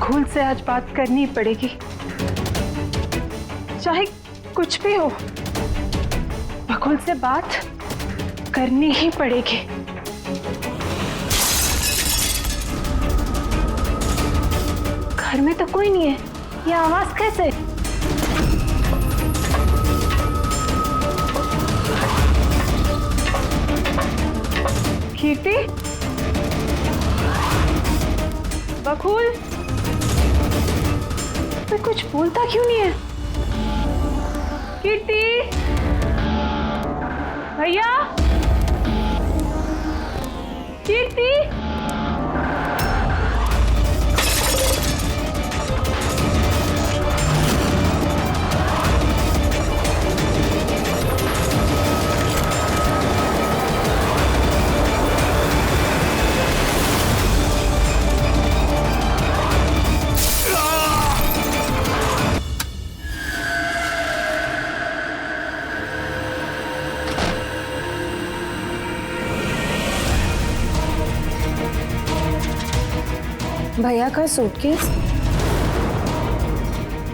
बकुल से आज बात करनी पड़ेगी, चाहे कुछ भी हो, बकुल से बात करनी ही पड़ेगी। घर में तो कोई नहीं है, ये आवाज कैसे? कीर्ति, बकुल, तो कुछ बोलता क्यों नहीं है? कीर्ति, भैया, कीर्ति, भैया का सूटकेस?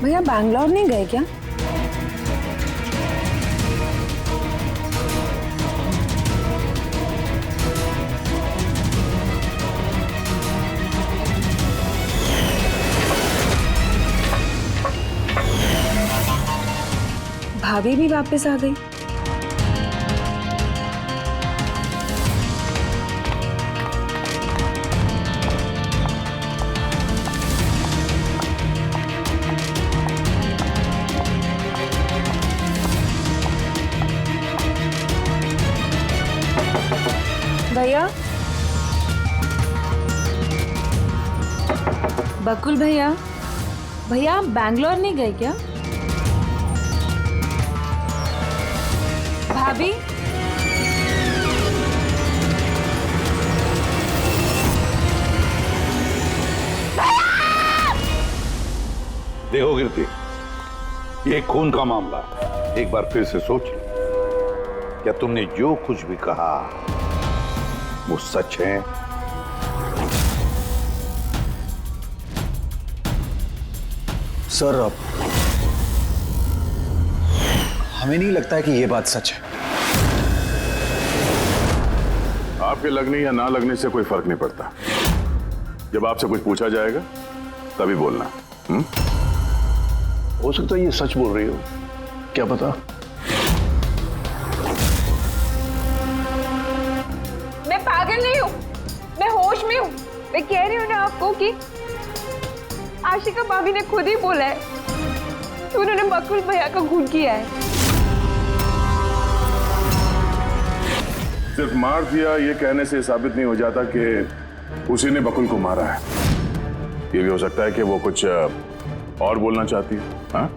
भैया बैंगलोर नहीं गए क्या? भाभी भी वापस आ गई। भैया, बकुल भैया, भैया आप बैंगलोर नहीं गए क्या? भाभी, देखो कीर्ति, ये खून का मामला, एक बार फिर से सोच लो, क्या तुमने जो कुछ भी कहा वो सच है? सर, हमें नहीं लगता है कि ये बात सच है। आपके लगने या ना लगने से कोई फर्क नहीं पड़ता। जब आपसे कुछ पूछा जाएगा तभी बोलना। हो सकता है ये सच बोल रही हो, क्या पता। मैं पागल नहीं हूँ, मैं होश में हूँ। मैं कह रही हूँ ना आपको कि आशिका भाभी ने खुद ही बोला है कि उन्होंने बकुल भैया का खून किया है। सिर्फ मार दिया ये कहने से साबित नहीं हो जाता कि उसी ने बकुल को मारा है। ये भी हो सकता है कि वो कुछ और बोलना चाहती है। हाँ?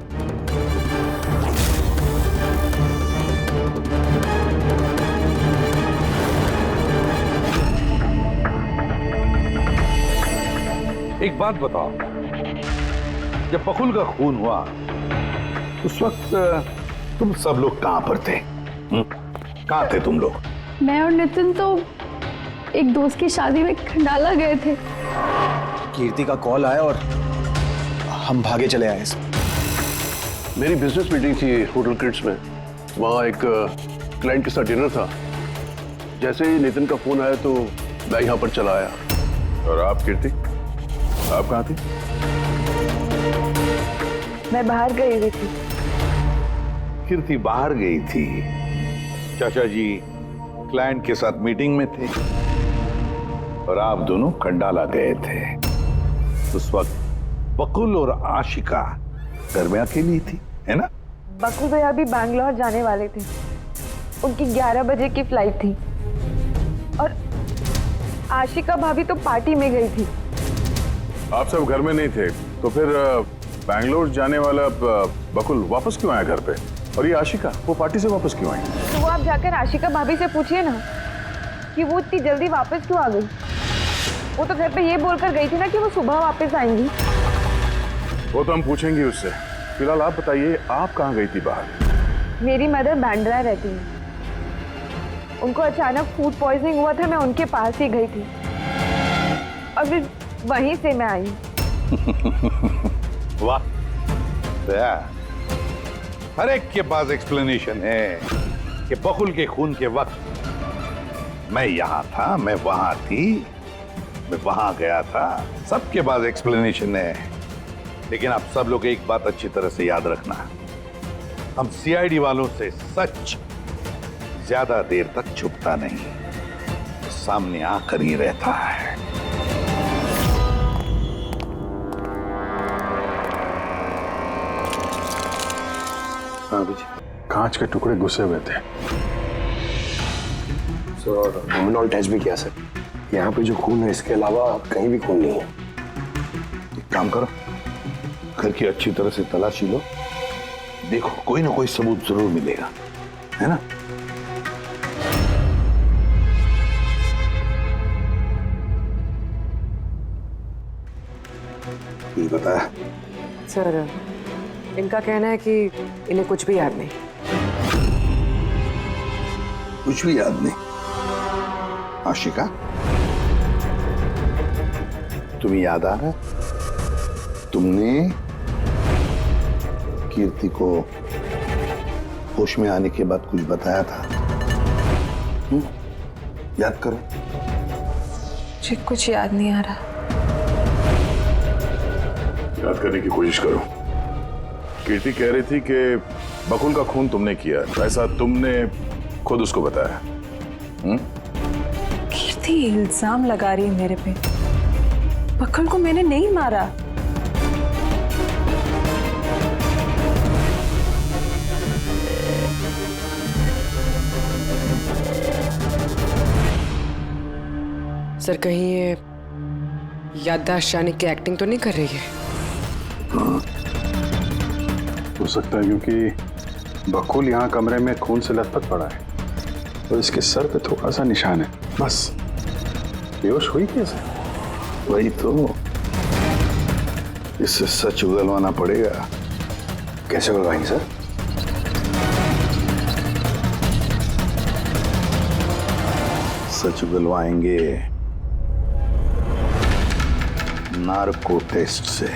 एक बात बताओ, जब बकुल का खून हुआ उस वक्त तुम सब लोग कहां पर थे? कहां थे तुम लोग? मैं और नितिन तो एक दोस्त की शादी में खंडाला गए थे। कीर्ति का कॉल आया और हम भागे चले आए। मेरी बिजनेस मीटिंग थी होटल क्रिट्स में, वहाँ एक क्लाइंट के साथ डिनर था। जैसे ही नितिन का फोन आया तो मैं यहाँ पर चला आया। और आप कीर्ति, आप कहाँ थी? मैं बाहर गई हुई थी। कीर्ति बाहर गई थी, चाचा जी क्लाइंट के साथ मीटिंग में थे और आप दोनों खंडाला गए थे। उस वक्त बकुल और आशिका घर में अकेली थी, है ना? बकुल भैया भी बैंगलोर जाने वाले थे, उनकी 11 बजे की फ्लाइट थी और आशिका भाभी तो पार्टी में गई थी। आप सब घर में नहीं थे तो फिर बैंगलोर जाने वाला बकुल वापस क्यों आया घर पे? और ये आशिका, वो पार्टी से वापस क्यों आई? तो वो आप जाकर आशिका भाभी से पूछिए ना कि वो इतनी जल्दी वापस क्यों आ गई। वो तो घर पे ये बोलकर गई थी ना कि वो सुबह वापस आएंगी। वो तो हम पूछेंगे उससे। फिलहाल आप बताइए, आप कहाँ गई थी बाहर? मेरी मदर बांद्रा रहती है, उनको अचानक फूड पॉइजनिंग हुआ था, मैं उनके पास ही गई थी और फिर वहीं से मैं आई। वाह, दया। हर एक के पास एक्सप्लेनेशन है कि बकुल के खून के वक्त मैं यहां था, मैं वहां थी, मैं वहां गया था। सबके पास एक्सप्लेनेशन है, लेकिन आप सब लोग एक बात अच्छी तरह से याद रखना, हम सीआईडी वालों से सच ज्यादा देर तक छुपता नहीं, सामने आकर ही रहता है। हाँ जी, कांच के टुकड़े घुसे हुए थे। सर लुमिनॉल टेस्ट भी किया सर, यहाँ पे जो खून है इसके अलावा कहीं भी खून नहीं है। एक काम करो, घर की अच्छी तरह से तलाशी लो, देखो कोई ना कोई सबूत जरूर मिलेगा, है ना? ये बताया सर, इनका कहना है कि इन्हें कुछ भी याद नहीं। कुछ भी याद नहीं? आशिका, तुम्हें याद आ रहा है तुमने कीर्ति को होश में आने के बाद कुछ बताया था? याद करो। मुझे कुछ याद नहीं आ रहा। याद करने की कोशिश करो। कीर्ति कह रही थी कि बकुल का खून तुमने किया, ऐसा तुमने खुद उसको बताया। कीर्ति इल्जाम लगा रही है मेरे पे। बकुल को मैंने नहीं मारा। सर, कहीं ये याददाश्त जाने की एक्टिंग तो नहीं कर रही है? हो सकता है, क्योंकि बकुल यहाँ कमरे में खून से लथपथ पड़ा है और इसके सर पे थोड़ा सा निशान है, बस। बेहोश हुई कैसे? वही तो, इससे सच उगलवाना पड़ेगा। कैसे उगलवाएंगे सर? सच उगलवाएंगे नार्को टेस्ट से।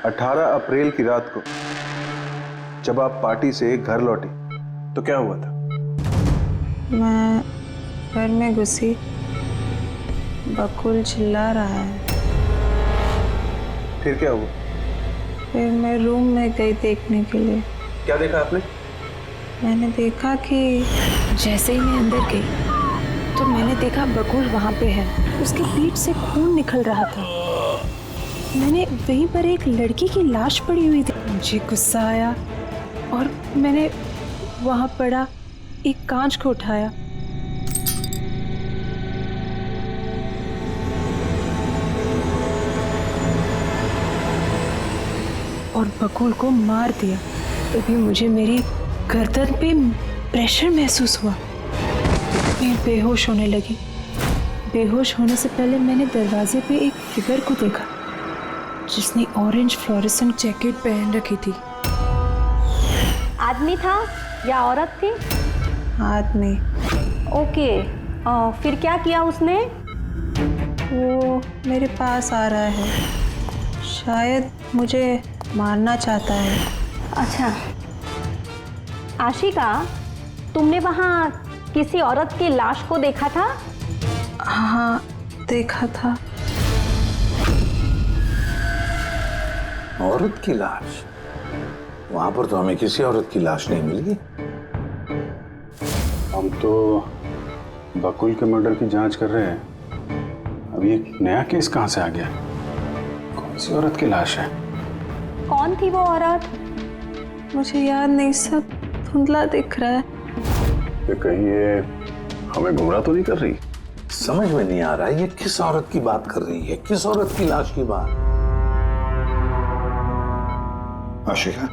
18 अप्रैल की रात को जब आप पार्टी से घर लौटी तो क्या हुआ था? मैं घर में घुसी, बकुल चिल्ला रहा है। फिर क्या हुआ? फिर मैं रूम में गई देखने के लिए। क्या देखा आपने? मैंने देखा कि जैसे ही मैं अंदर गई तो मैंने देखा बकुल वहाँ पे है, उसके पीठ से खून निकल रहा था। मैंने वहीं पर एक लड़की की लाश पड़ी हुई थी। मुझे गुस्सा आया और मैंने वहाँ पड़ा एक कांच को उठाया। और बकुल को मार दिया। तभी मुझे मेरी गर्दन पे प्रेशर महसूस हुआ। मैं बेहोश होने लगी। बेहोश होने से पहले मैंने दरवाजे पे एक फिगर को देखा जिसने ऑरेंज फ्लोरेसेंट जैकेट पहन रखी थी। आदमी था या औरत थी? आदमी। ओके, फिर क्या किया उसने? वो मेरे पास आ रहा है, शायद मुझे मारना चाहता है। अच्छा आशिका, तुमने वहाँ किसी औरत की लाश को देखा था? हाँ, देखा था। औरत की लाश? वहां पर तो हमें किसी औरत की लाश नहीं मिली। हम तो बकुल के मर्डर की जांच कर रहे हैं। अभी एक नया केस कहां से आ गया? कौन सी औरत की लाश है? कौन थी वो औरत? मुझे याद नहीं, सब धुंधला दिख रहा है। कि कहीं ये हमें गुमराह तो नहीं कर रही? समझ में नहीं आ रहा है ये किस औरत की बात कर रही है, किस औरत की लाश की बात? आशिका,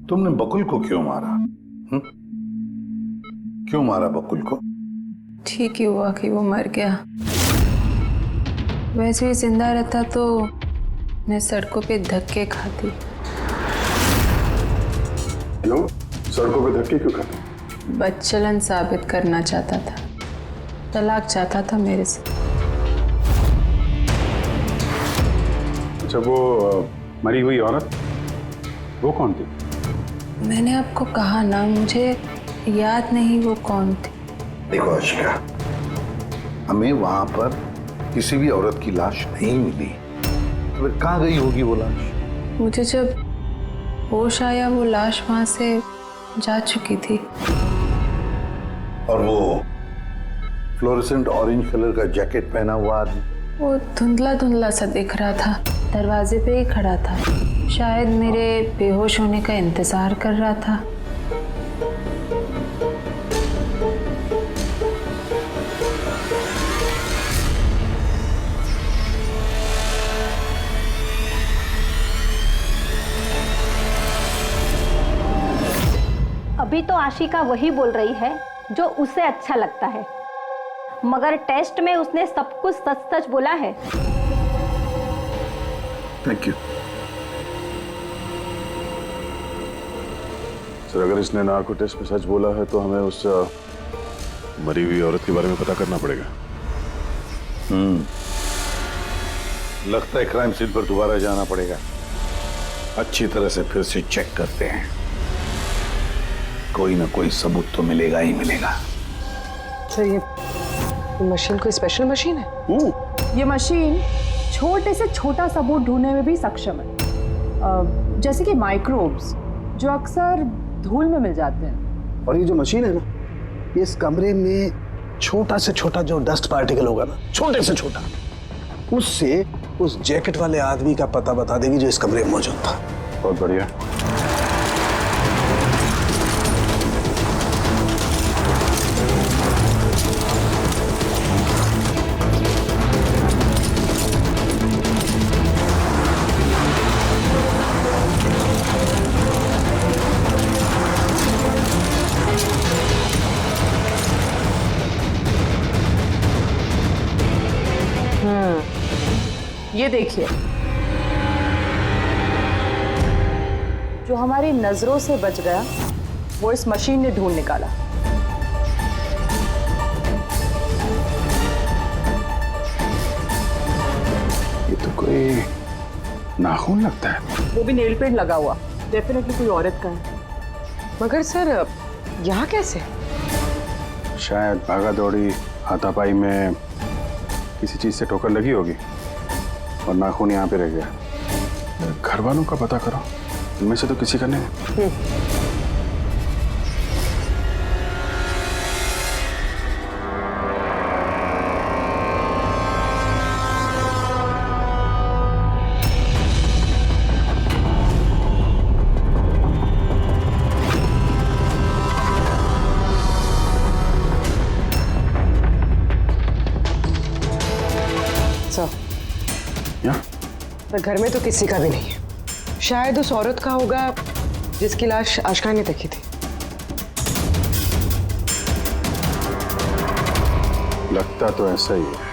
तुमने बकुल को क्यों मारा? क्यों मारा बकुल को? ठीक ही हुआ कि वो मर गया। वैसे ही जिंदा रहता तो मैं सड़कों पे धक्के खाती। क्यों? सड़कों पे धक्के क्यों खाते? बदचलन साबित करना चाहता था, तलाक चाहता था मेरे से। अच्छा, वो मरी हुई औरत वो कौन थी? मैंने आपको कहा ना, मुझे याद नहीं वो कौन थी। देखो आशिका, हमें वहां पर किसी भी औरत की लाश नहीं मिली, तो फिर कहाँ गई होगी वो लाश? मुझे जब होश आया वो लाश वहां से जा चुकी थी। और वो फ्लोरेसेंट ऑरेंज कलर का जैकेट पहना हुआ आदमी? वो धुंधला धुंधला सा दिख रहा था, दरवाजे पे ही खड़ा था, शायद मेरे बेहोश होने का इंतजार कर रहा था। अभी तो आशिका वही बोल रही है जो उसे अच्छा लगता है, मगर टेस्ट में उसने सब कुछ सच सच बोला है। Thank you sir. अगर इसने नार्को टेस्ट में सच बोला है तो हमें उस मरी हुई औरत के बारे में पता करना पड़ेगा। लगता है क्राइम सीन पर दोबारा जाना पड़ेगा। अच्छी तरह से फिर से चेक करते हैं, कोई ना कोई सबूत तो मिलेगा ही मिलेगा। सर ये मशीन कोई स्पेशल मशीन है? ये मशीन छोटे से छोटा सबूत ढूंढने में भी सक्षम है, जैसे कि माइक्रोब्स जो अक्सर धूल में मिल जाते हैं। और ये जो मशीन है ना, इस कमरे में छोटा से छोटा जो डस्ट पार्टिकल होगा ना, छोटे से छोटा, उससे उस जैकेट वाले आदमी का पता बता देगी जो इस कमरे में मौजूद था। बहुत बढ़िया। ये देखिए, जो हमारी नजरों से बच गया वो इस मशीन ने ढूंढ निकाला। ये तो कोई नाखून लगता है। वो भी नेल पेंट लगा हुआ, डेफिनेटली कोई औरत का है। मगर सर यहाँ कैसे? शायद भागा दौड़ी हाथापाई में किसी चीज से ठोकर लगी होगी और नाखून यहाँ पे रह गया। घर वालों का पता करो, इनमें से तो किसी का नहीं। पर घर में तो किसी का भी नहीं है, शायद उस औरत का होगा जिसकी लाश आशिका ने देखी थी। लगता तो ऐसा ही है।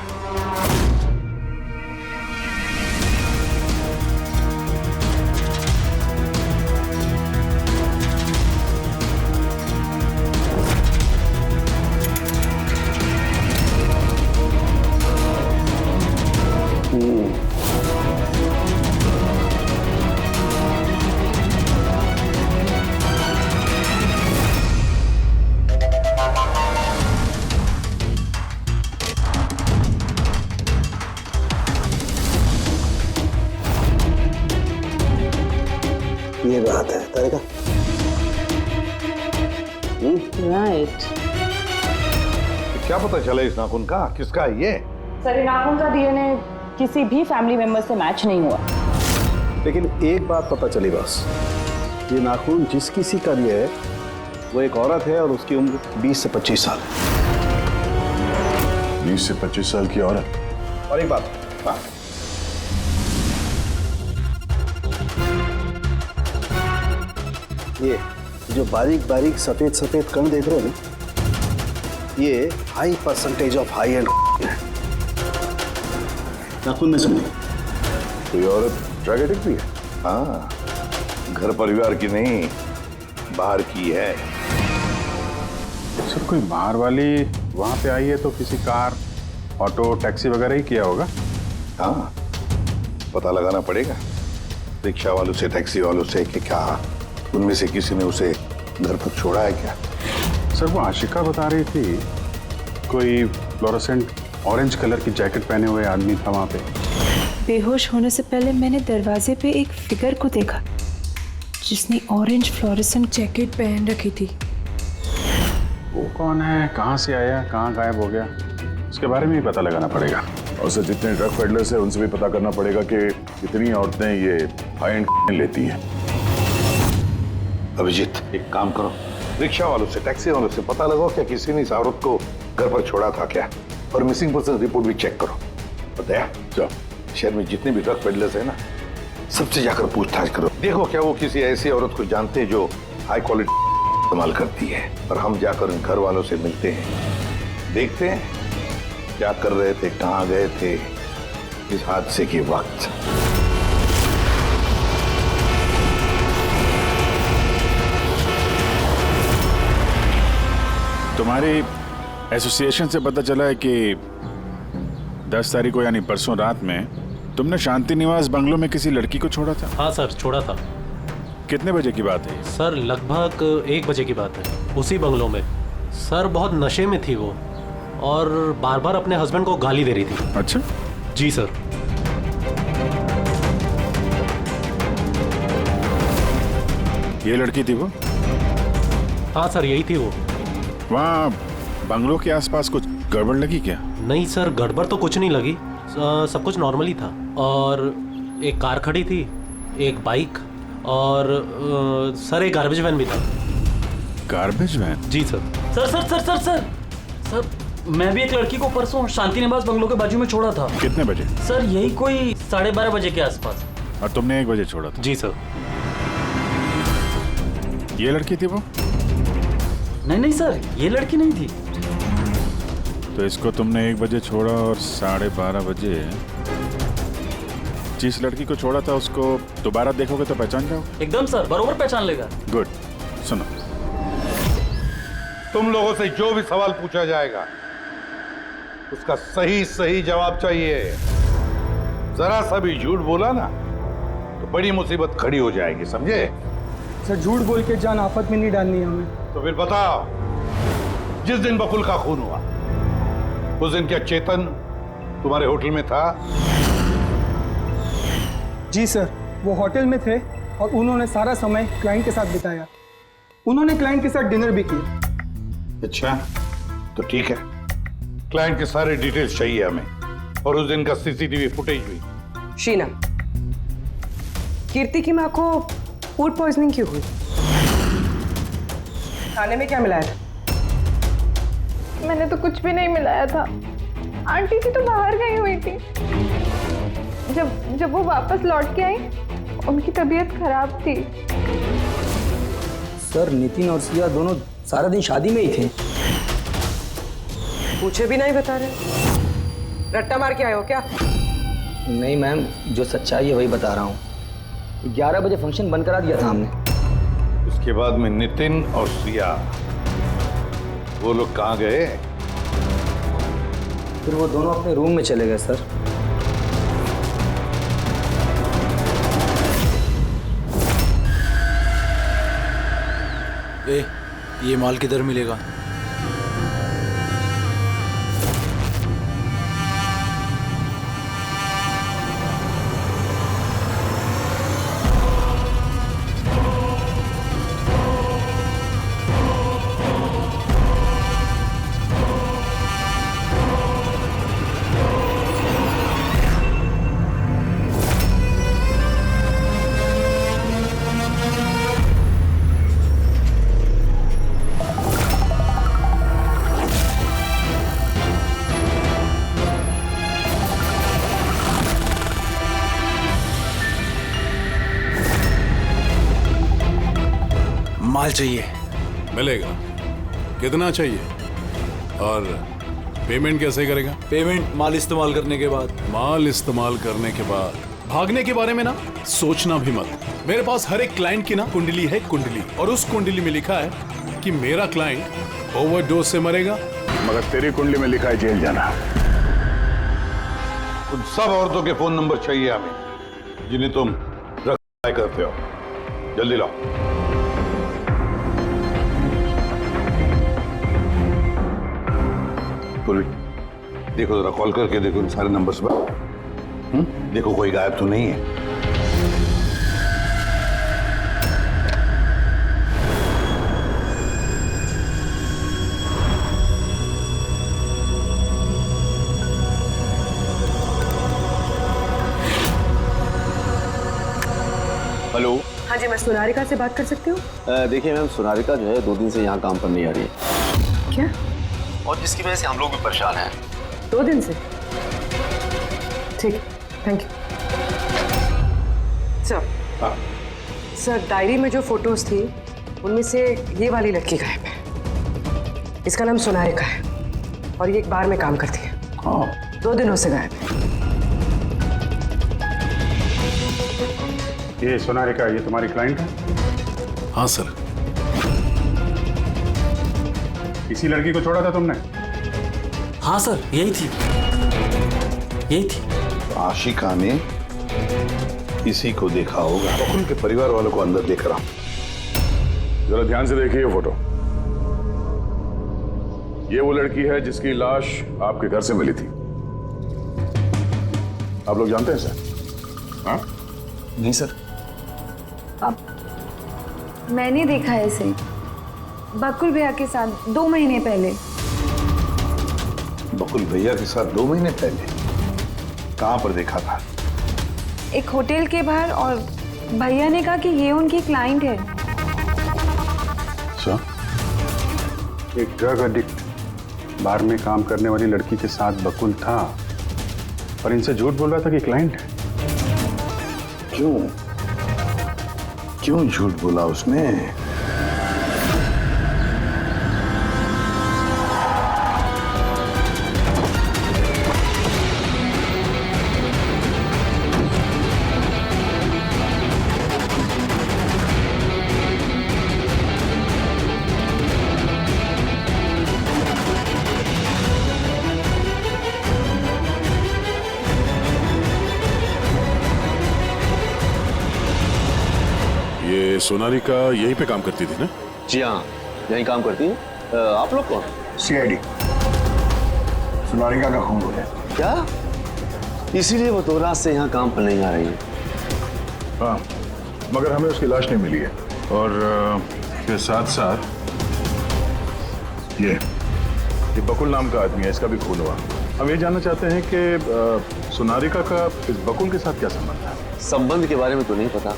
ये बात है तारिका। राइट। क्या पता चला इस नाखून का किसका है ये? सर, नाखून का डीएनए किसी भी फैमिली मेंबर से मैच नहीं हुआ। लेकिन एक बात पता चली बस, ये नाखून जिस किसी का भी है वो एक औरत है और उसकी उम्र 20 से 25 साल है। 20 से 25 साल की औरत। और एक बात, हाँ, ये जो बारीक बारीक सफेद सफेद कण देख रहे हो ना, ये high percentage of high and है। नाखून में सुनिए। कोई औरत ड्रग एडिक्ट भी है? हाँ, घर परिवार की नहीं, बाहर की है। सर कोई बाहर वाली वहां पे आई है तो किसी कार, ऑटो, टैक्सी वगैरह ही किया होगा। हाँ, पता लगाना पड़ेगा रिक्शा वालों से, टैक्सी वालों से कि क्या उनमें से किसी ने उसे घर पर छोड़ा है क्या। सर वो आशिका बता रही थी कोई फ्लोरोसेंट ऑरेंज कलर की जैकेट पहने हुए आदमी था वहां पे। बेहोश होने से पहले मैंने दरवाजे पे एक फिगर को देखा जिसने ऑरेंज फ्लोरेसेंट जैकेट पहन रखी थी। वो कौन है, कहाँ से आया, कहाँ गायब हो गया, उसके बारे में ही पता लगाना पड़ेगा। और सर जितने ड्रग पेडलर्स हैं उनसे भी पता करना पड़ेगा कि कितनी औरतें ये हाई एंड लेती हैं। अभिजीत, एक काम करो, रिक्शा वालों से, टैक्सी वालों से पता लगाओ क्या किसी ने इस औरत को घर पर छोड़ा था क्या, और मिसिंग पर्सन रिपोर्ट भी चेक करो। बताया जाओ, शहर में जितने भी ड्रग पेडलर्स हैं ना, सबसे जाकर पूछताछ करो। देखो क्या वो किसी ऐसी औरत को जानते हैं जो हाई क्वालिटी इस्तेमाल करती है, और हम जाकर उन घर वालों से मिलते हैं, देखते हैं क्या कर रहे थे, कहाँ गए थे इस हादसे के वक्त। तुम्हारी एसोसिएशन से पता चला है कि 10 तारीख को यानी परसों रात में तुमने शांति निवास बंगलों में किसी लड़की को छोड़ा था। हाँ सर, छोड़ा था। कितने बजे की बात है? सर लगभग 1 बजे की बात है, उसी बंगलों में। सर बहुत नशे में थी वो और बार बार अपने हस्बैंड को गाली दे रही थी। अच्छा जी सर। ये लड़की थी वो? हाँ सर, यही थी वो। वहाँ बंगलों के आसपास कुछ गड़बड़ लगी क्या? नहीं सर, गड़बड़ तो कुछ नहीं लगी, सब कुछ नॉर्मली था। और एक कार खड़ी थी, एक बाइक, और सर एक गार्बेज वैन भी था। Garbage van? जी sir. Sir sir sir sir sir sir मैं भी एक लड़की को परसों शांति निवास बंगलों के बाजू में छोड़ा था। कितने बजे? सर यही कोई 12:30 बजे के आसपास। और तुमने 1 बजे छोड़ा था? जी सर। ये लड़की थी वो? नहीं नहीं सर, ये लड़की नहीं थी। तो इसको तुमने 1 बजे छोड़ा और 12:30 बजे जिस लड़की को छोड़ा था उसको दोबारा देखोगे तो पहचान जाओगे? एकदम सर, बरोबर पहचान लेगा। गुड। सुनो, तुम लोगों से जो भी सवाल पूछा जाएगा उसका सही सही जवाब चाहिए। जरा सा भी झूठ बोला ना तो बड़ी मुसीबत खड़ी हो जाएगी, समझे? सर झूठ बोल के जान आफत में नहीं डालनी है हमें। तो फिर बताओ, जिस दिन बकुल का खून हुआ उस दिन क्या चेतन तुम्हारे होटल में था? जी सर, वो होटल में थे और उन्होंने सारा समय क्लाइंट के साथ बिताया। उन्होंने क्लाइंट के साथ डिनर भी किया। अच्छा, तो ठीक है, क्लाइंट के सारे डिटेल्स चाहिए हमें, और उस दिन का सीसीटीवी फुटेज भी। शीना, कीर्ति की माँ को फूड पॉइजनिंग क्यों हुई? खाने में क्या मिलाया था? मैंने तो कुछ भी नहीं मिलाया था। आंटी जी तो बाहर गई हुई थी। जब वो वापस लौट के आई उनकी तबीयत खराब थी। सर नितिन और सिया दोनों सारा दिन शादी में ही थे। पूछे भी नहीं बता रहे। रट्टा मार के आए हो क्या? नहीं मैम, जो सच्चाई है वही बता रहा हूँ। 11 बजे फंक्शन बंद करा दिया था हमने। उसके बाद में नितिन और सिया वो लोग कहाँ गए? फिर वो दोनों अपने रूम में चले गए सर। ये माल किधर मिलेगा? माल चाहिए। मिलेगा। कितना चाहिए? और पेमेंट कैसे करेगा? पेमेंट माल इस्तेमाल करने के बाद। माल इस्तेमाल करने के बाद भागने के बारे में ना सोचना भी मत। मेरे पास हर एक क्लाइंट की ना कुंडली है, कुंडली, और उस कुंडली में लिखा है कि मेरा क्लाइंट ओवरडोज से मरेगा, मगर तेरी कुंडली में लिखा है जेल जाना। उन सब औरतों के फोन नंबर चाहिए हमें जिन्हें तुम ट्राई करते हो। जल्दी लाओ। पूर्वी, देखो जरा कॉल करके देखो इन सारे नंबर्स पर। देखो कोई गायब तो नहीं है। हेलो। हाँ जी, मैं सोनारिका से बात कर सकती हूँ? देखिए मैम, सोनारिका जो है 2 दिन से यहाँ काम पर नहीं आ रही है। क्या? और जिसकी वजह से हम लोग भी परेशान हैं। 2 दिन से? ठीक, thank you. Sir, sir diary में जो फोटोज थी उनमें से ये वाली लड़की गायब है। इसका नाम सोनारिका है और ये एक बार में काम करती है। 2 दिनों से गायब है। ये सोनारिका, ये तुम्हारी क्लाइंट है? हाँ सर। इसी लड़की को छोड़ा था तुमने? हाँ सर, यही थी, यही थी। आशिका ने इसी को देखा होगा। बकुल के परिवार वालों को अंदर देख रहा हूं। जरा ध्यान से देखिए फोटो। ये वो लड़की है जिसकी लाश आपके घर से मिली थी। आप लोग जानते हैं सर? हाँ? नहीं सर। मैंने देखा है इसे बकुल भैया के साथ 2 महीने पहले। बकुल भैया के साथ 2 महीने पहले? कहां पर देखा था? एक होटल के बाहर, और भैया ने कहा कि ये उनकी क्लाइंट है। अच्छा, एक ड्रग एडिक्ट बार में काम करने वाली लड़की के साथ बकुल था और इनसे झूठ बोल रहा था कि क्लाइंट है। क्यों झूठ बोला उसने? ये सोनारिका यहीं पे काम करती थी ना? जी हाँ, यहीं काम करती है। आप लोग कौन? सीआईडी। सोनारिका का खून हो गया। क्या? इसीलिए वो 2 रात से यहाँ काम पर नहीं आ रही है। हाँ, मगर हमें उसकी लाश नहीं मिली है। और इसके साथ साथ ये बकुल नाम का आदमी है, इसका भी खून हुआ। हम ये जानना चाहते हैं कि सोनारिका का इस बकुल के साथ क्या संबंध है? संबंध के बारे में तो नहीं पता,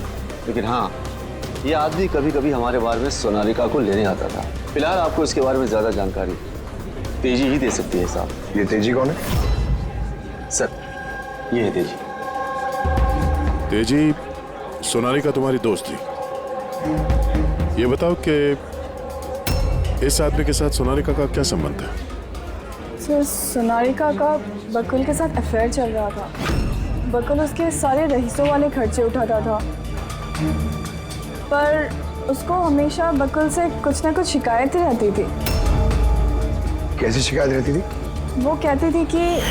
लेकिन हाँ, ये आदमी कभी कभी हमारे बारे में सोनारिका को लेने आता था। फिलहाल आपको इसके बारे में ज्यादा जानकारी तेजी ही दे सकती है साहब। ये तेजी कौन है? सर, ये है तेजी। तेजी, सोनारिका तुम्हारी दोस्त थी। ये बताओ कि इस आदमी के साथ सोनारिका का क्या संबंध है? सर, सोनारिका का बकुल के साथ अफेयर चल रहा था। बकुल उसके सारे रईसों वाले खर्चे उठाता था, पर उसको हमेशा बकुल से कुछ ना कुछ शिकायतें रहती थी। कैसी शिकायत रहती थी? वो कहती थी कि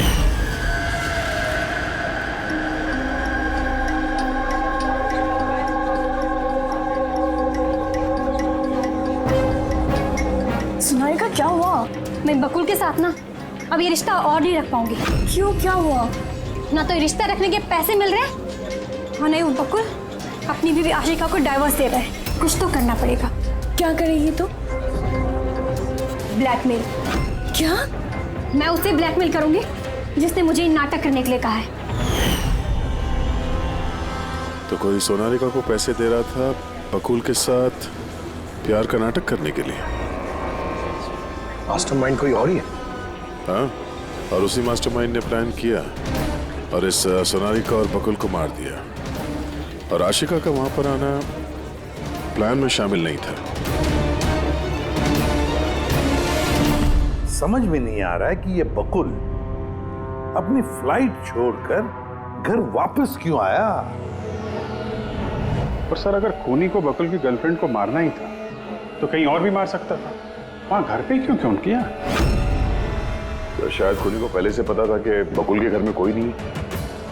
सोनारिका, क्या हुआ? मैं बकुल के साथ ना अब ये रिश्ता और नहीं रख पाऊंगी। क्यों, क्या हुआ? ना तो रिश्ता रखने के पैसे मिल रहे हैं और नहीं वो बकुल अपनी बीवी आशिका को डाइवोर्स दे रहा है। कुछ तो करना पड़ेगा। क्या करेगी तो? ब्लैकमेल। क्या? मैं उसे ब्लैकमेल करूंगी जिसने मुझे नाटक करने के लिए कहा है। तो कोई सोनारिका को पैसे दे रहा था बकुल के साथ प्यार का नाटक करने के लिए। मास्टरमाइंड कोई और ही है? हाँ, और उसी मास्टरमाइंड ने प्लान किया और इस सोनारिका और बकुल को मार दिया। और आशिका का वहां पर आना प्लान में शामिल नहीं था। समझ में नहीं आ रहा है कि ये बकुल अपनी फ्लाइट छोड़कर घर वापस क्यों आया। पर सर, अगर खूनी को बकुल की गर्लफ्रेंड को मारना ही था तो कहीं और भी मार सकता था। वहां घर पे क्यों क्यों किया? तो शायद खूनी को पहले से पता था कि बकुल के घर में कोई नहीं,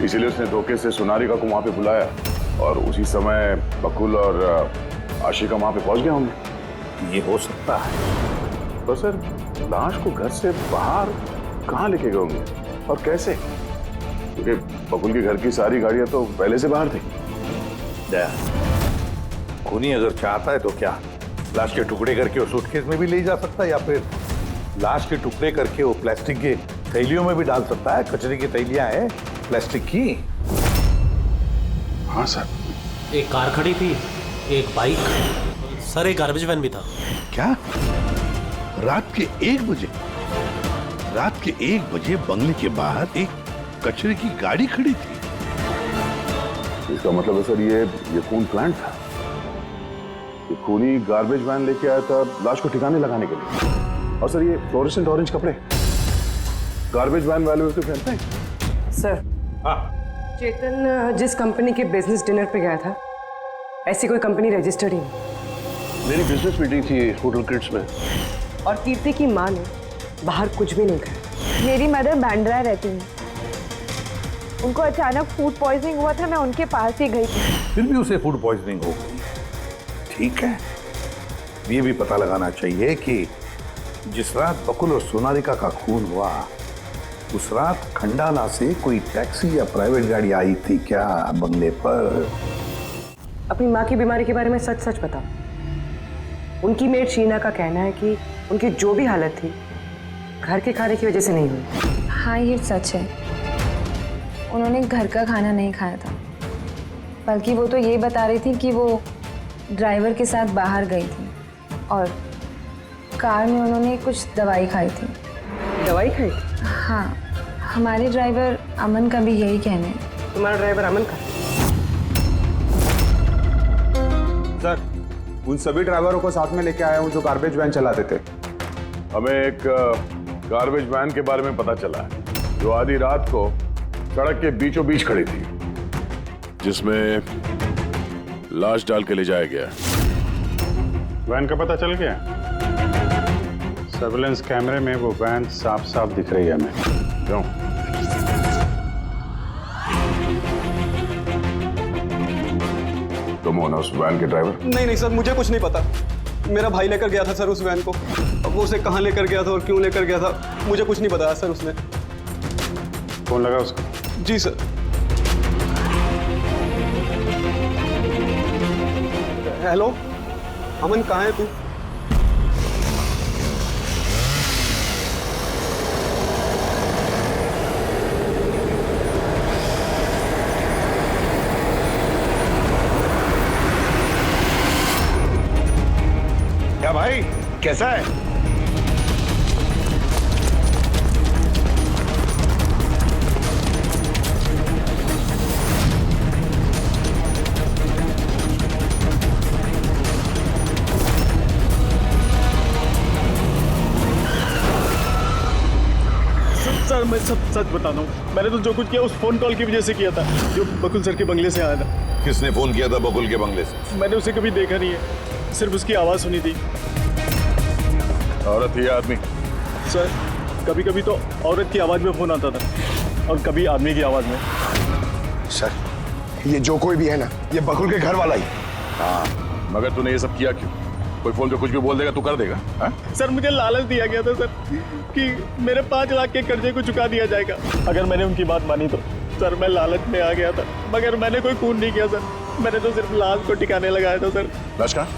इसीलिए उसने धोखे से सोनारिका को वहां पे बुलाया और उसी समय बकुल और आशिका वहां पे पहुंच गए होंगे। ये हो सकता है। तो सर, लाश को घर से बाहर कहाँ लेके गए होंगे और कैसे? क्योंकि बकुल के घर की सारी गाड़ियां तो पहले से बाहर थी। दया, खूनी अगर चाहता है तो क्या लाश के टुकड़े करके वो सूटकेस में भी ले जा सकता है, या फिर लाश के टुकड़े करके वो प्लास्टिक के थैलियों में भी डाल सकता है। कचरे की थैलियां हैं प्लास्टिक की। हाँ सर। एक कार खड़ी थी, एक बाइक, सर एक गार्बेज वैन भी था। क्या? रात के 1 बजे? रात के 1 बजे बंगले के बाहर एक कचरे की गाड़ी खड़ी थी। इसका मतलब है सर, ये खून प्लान था। ये खूनी गार्बेज वैन लेके आया था लाश को ठिकाने लगाने के लिए। और सर, ये फ्लोरेसेंट ऑरेंज कपड़े गार्बेज वैन वाले उसको पहनते हैं। सर, चेतन जिस कंपनी के बिजनेस डिनर पे गया था, ऐसी कोई कंपनी रजिस्टर्ड ही नहीं। मेरी बिजनेस मीटिंग थी होटल क्रिट्स में। और कीर्ति की माँ ने बाहर कुछ भी नहीं खाया। मेरी मदर बांद्रा रहती है, उनको अचानक फूड पॉइजनिंग हुआ था, मैं उनके पास ही गई थी। फिर भी उसे फूड पॉइजनिंग हो गई। ठीक है, ये भी पता लगाना चाहिए कि जिस रात बकुल और सोनारिका का खून हुआ, उस रात खंडाला से कोई टैक्सी या प्राइवेट गाड़ी आई थी क्या बंगले पर? अपनी माँ की बीमारी के बारे में सच सच बताओ। उनकी मेड शीना का कहना है कि उनकी जो भी हालत थी घर के खाने की वजह से नहीं हुई। हाँ, ये सच है। उन्होंने घर का खाना नहीं खाया था, बल्कि वो तो ये बता रही थी कि वो ड्राइवर के साथ बाहर गई थी और कार में उन्होंने कुछ दवाई खाई थी। दवाई खाई थी? हाँ, हमारे ड्राइवर अमन का भी यही कहना है। तुम्हारा ड्राइवर अमन का? सर, उन सभी ड्राइवरों को साथ में लेके आया हूँ जो गार्बेज वैन चलाते थे। हमें एक गार्बेज वैन के बारे में पता चला है जो आधी रात को सड़क के बीचों बीच खड़ी थी, जिसमें लाश डाल के ले जाया गया। वैन का पता चल गया? सर्विलेंस कैमरे में वो वैन साफ साफ दिख रही है हमें। क्यों? तुम हो ना उस वैन के ड्राइवर? नहीं सर, मुझे कुछ नहीं पता। मेरा भाई लेकर गया था सर उस वैन को। अब वो उसे कहाँ लेकर गया था और क्यों लेकर गया था, मुझे कुछ नहीं बताया सर उसने। फोन लगा उसका? जी सर। हेलो अमन, कहाँ है तू? क्या भाई, कैसा है? सर, मैं सब सच बताता हूँ। मैंने तो जो कुछ किया उस फोन कॉल की वजह से किया था, जो बकुल सर के बंगले से आया था। किसने फोन किया था बकुल के बंगले से? मैंने उसे कभी देखा नहीं है, सिर्फ उसकी आवाज़ सुनी थी। औरत ही आदमी? सर, कभी कभी तो औरत की आवाज़ में फोन आता था और कभी आदमी की आवाज़ में। सर, ये जो कोई भी है ना, ये बकुल के घर वाला ही। हाँ, मगर तूने ये सब किया क्यों? कोई फोन पे कुछ भी बोल देगा तू कर देगा? हा? सर, मुझे लालच दिया गया था सर कि मेरे 5 लाख के कर्जे को चुका दिया जाएगा अगर मैंने उनकी बात मानी तो। सर, मैं लालच में आ गया था, मगर मैंने कोई खून नहीं किया सर। मैंने तो सिर्फ लाश को ठिकाने लगाया था सर। लाश कहाँ?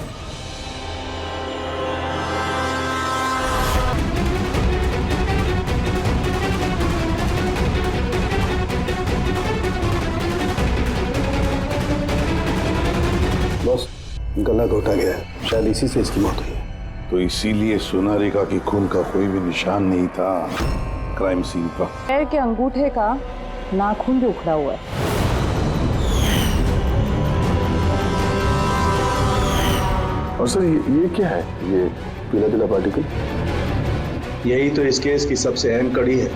बॉस, गला घोटा गया है, शायद इसी से इसकी मौत हुई है। तो इसीलिए सोनारिका की खून का कोई भी निशान नहीं था क्राइम सीन पर। पैर के अंगूठे का नाखून भी उखड़ा हुआ है। और सर, ये क्या है? ये पीला पीला पार्टिकल? यही तो इस केस की सबसे अहम कड़ी है।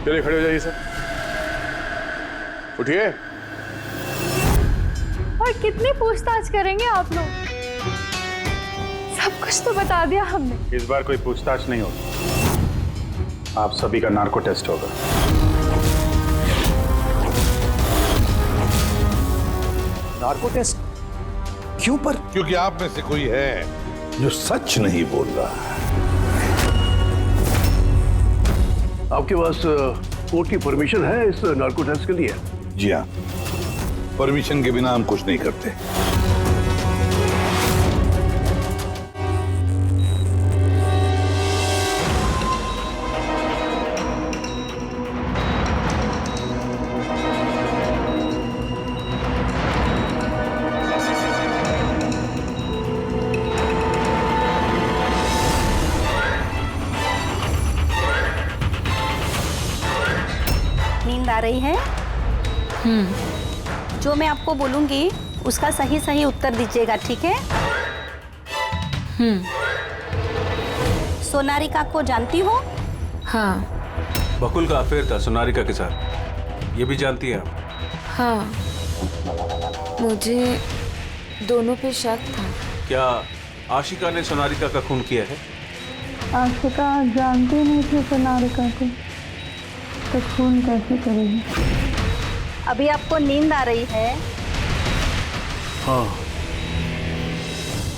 चलिए खड़े हो जाइए सर, उठिए। और कितनी पूछताछ करेंगे आप लोग? सब कुछ तो बता दिया हमने। इस बार कोई पूछताछ नहीं होगी, आप सभी का नार्को टेस्ट होगा। नार्को टेस्ट क्यों पर? क्योंकि आप में से कोई है जो सच नहीं बोल रहा है। आपके पास कोर्ट की परमिशन है इस नार्को टेस्ट के लिए? जी हाँ, परमिशन के बिना हम कुछ नहीं करते। नींद आ रही है? जो मैं आपको बोलूंगी उसका सही सही उत्तर दीजिएगा, ठीक है? सोनारिका को जानती हो? हाँ। बकुल का अफेयर था सोनारिका के साथ, ये भी जानती है आप? हाँ, मुझे दोनों पे शक था। क्या आशिका ने सोनारिका का खून किया है? आशिका जानती नहीं थी सोनारिका को, तो खून कैसे करेगी? अभी आपको नींद आ रही है? हाँ।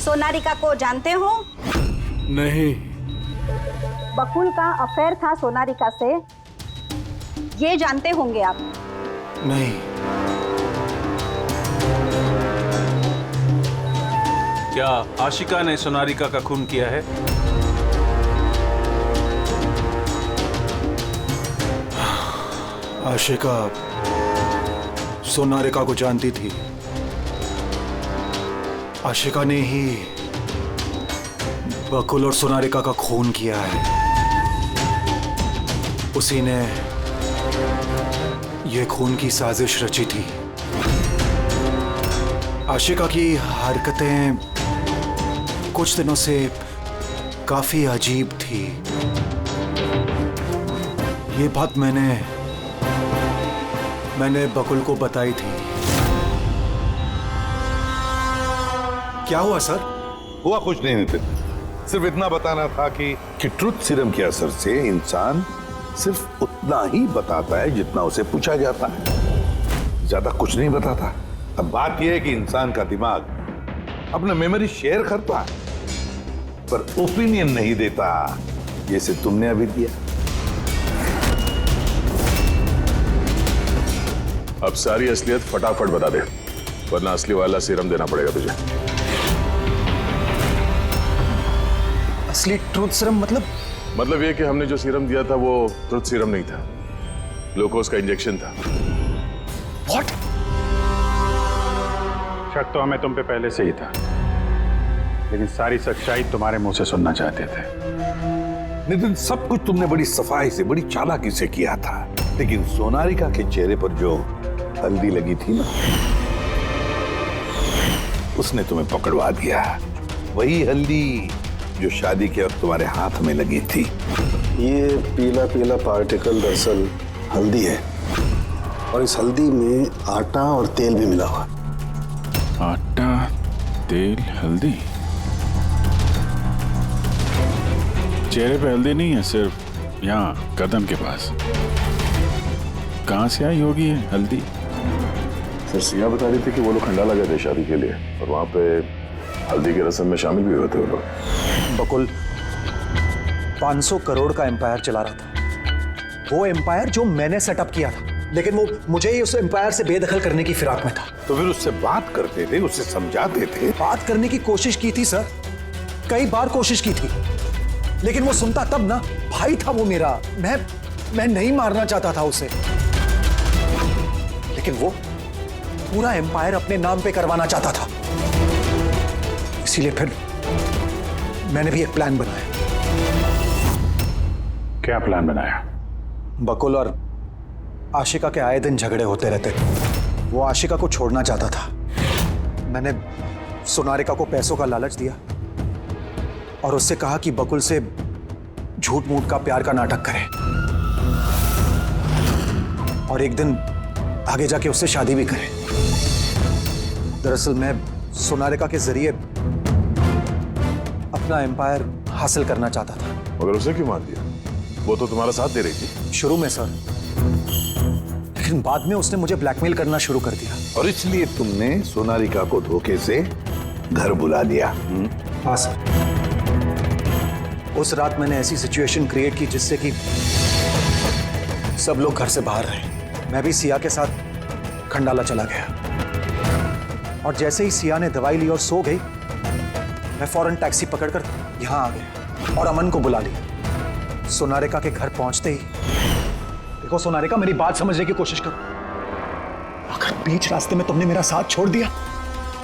सोनारिका को जानते हो? नहीं। बकुल का अफेयर था सोनारिका से, ये जानते होंगे आप? नहीं। क्या आशिका ने सोनारिका का खून किया है? आशिका सोनारिका को जानती थी। आशिका ने ही बकुल और सोनारिका का खून किया है। उसी ने यह खून की साजिश रची थी। आशिका की हरकतें कुछ दिनों से काफी अजीब थी। ये बात मैंने बकुल को बताई थी। क्या हुआ सर? हुआ कुछ नहीं नितिन, सिर्फ इतना बताना था कि ट्रुथ सीरम के असर से इंसान सिर्फ उतना ही बताता है जितना उसे पूछा जाता है, ज्यादा कुछ नहीं बताता। अब बात यह है कि इंसान का दिमाग अपना मेमोरी शेयर करता है पर ओपिनियन नहीं देता, जैसे तुमने अभी दिया। अब सारी असलियत फटाफट बता दे, वरना असली वाला सीरम देना पड़ेगा तुझे। असली ट्रूथ सीरम मतलब ये कि हमने जो सीरम दिया था वो ट्रुथ सीरम नहीं था, ग्लूकोज का इंजेक्शन था। व्हाट? शक तो हमें तुम पे पहले से ही था, लेकिन सारी सच्चाई तुम्हारे मुंह से सुनना चाहते थे। नितिन, सब कुछ तुमने बड़ी सफाई से, बड़ी चालाकी से किया था, लेकिन सोनारिका के चेहरे पर जो हल्दी लगी थी ना, उसने तुम्हें पकड़वा दिया। वही हल्दी जो शादी के वक्त तुम्हारे हाथ में लगी थी। ये पीला पीला पार्टिकल दरअसल हल्दी है, और इस हल्दी में आटा और तेल भी मिला हुआ। आटा, तेल, हल्दी। चेहरे पे हल्दी नहीं है, सिर्फ यहाँ कदम के पास। कहाँ से आई होगी ये हल्दी? सर सिया बता रही थी कि वो लोग खंडाला गए थे शादी के लिए, और वहां पे हल्दी की रस्म में शामिल भी हुए थे वो लोग। बकुल 500 करोड़ का एम्पायर चला रहा था। वो एम्पायर जो मैंने सेटअप किया था, लेकिन वो मुझे ही उस एम्पायर से बेदखल करने की फिराक में था। तो फिर उससे बात करते थे, उससे समझाते थे। बात करने की कोशिश की थी सर, कई बार कोशिश की थी, लेकिन वो सुनता तब ना। भाई था वो मेरा, मैं नहीं मारना चाहता था उसे, लेकिन वो पूरा एम्पायर अपने नाम पे करवाना चाहता था। इसीलिए फिर मैंने भी एक प्लान बनाया। क्या प्लान बनाया? बकुल और आशिका के आए दिन झगड़े होते रहते थे। वो आशिका को छोड़ना चाहता था। मैंने सोनारिका को पैसों का लालच दिया और उससे कहा कि बकुल से झूठ मूठ का प्यार का नाटक करे और एक दिन आगे जाके उससे शादी भी करे। दरअसल मैं सोनालिका के जरिए अपना एम्पायर हासिल करना चाहता था। मगर उसे क्यों मान दिया? वो तो तुम्हारा साथ दे रही थी। शुरू में सर, लेकिन बाद में उसने मुझे ब्लैकमेल करना शुरू कर दिया। और इसलिए तुमने सोनालिका को धोखे से घर बुला लिया। हाँ सर, उस रात मैंने ऐसी सिचुएशन क्रिएट की जिससे कि सब लोग घर से बाहर रहे। मैं भी सिया के साथ खंडाला चला गया और जैसे ही सिया ने दवाई ली और सो गई, मैं फौरन टैक्सी पकड़कर यहां आ गया और अमन को बुला लिया। सोनालिका के घर पहुंचते ही, देखो सोनालिका, मेरी बात समझने की कोशिश करो। अगर बीच रास्ते में तुमने मेरा साथ छोड़ दिया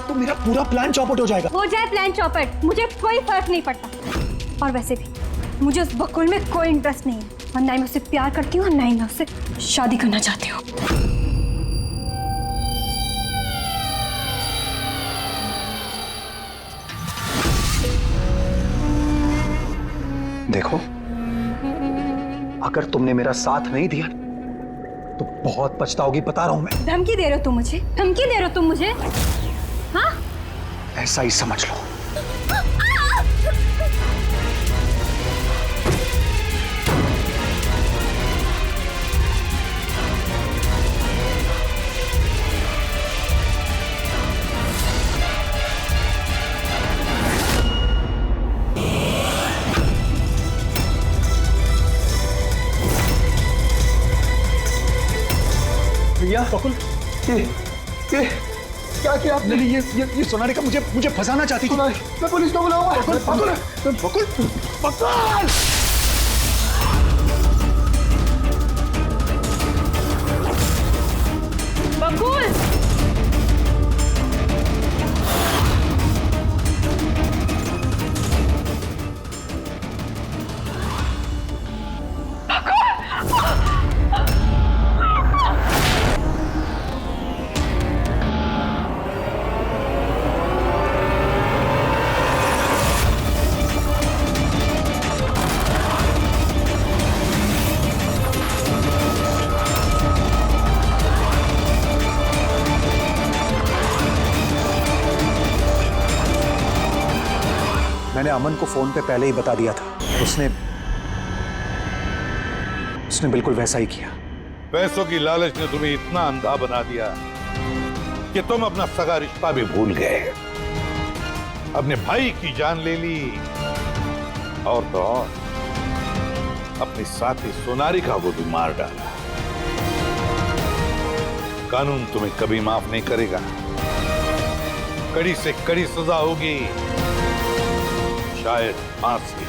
तो मेरा पूरा प्लान चौपट हो जाएगा। हो जाए प्लान चौपट, मुझे कोई फर्क नहीं पड़ता। और वैसे भी मुझे उस बकुल में कोई इंटरेस्ट नहीं है, और ना ही मैं उससे प्यार करती हूँ और ना ही मैं उससे शादी करना चाहती हूँ। देखो, अगर तुमने मेरा साथ नहीं दिया तो बहुत पछताओगी, बता रहा हूं मैं। धमकी दे रहे हो तुम मुझे? धमकी दे रहे हो तुम मुझे? हाँ? ऐसा ही समझ लो। भैया बकुल, ये क्या किया आपने? ये सोनालिका मुझे फंसाना चाहती थी। मैं पुलिस को बुलाऊंगा। बकुल बकुल बकुल बकुल! मैंने अमन को फोन पे पहले ही बता दिया था। उसने बिल्कुल वैसा ही किया। पैसों की लालच ने तुम्हें इतना अंधा बना दिया कि तुम अपना सगा रिश्ता भी भूल गए, अपने भाई की जान ले ली, और तो और अपनी साथी सोनालिका को भी मार डाला। कानून तुम्हें कभी माफ नहीं करेगा, कड़ी से कड़ी सजा होगी, शायद फांसी।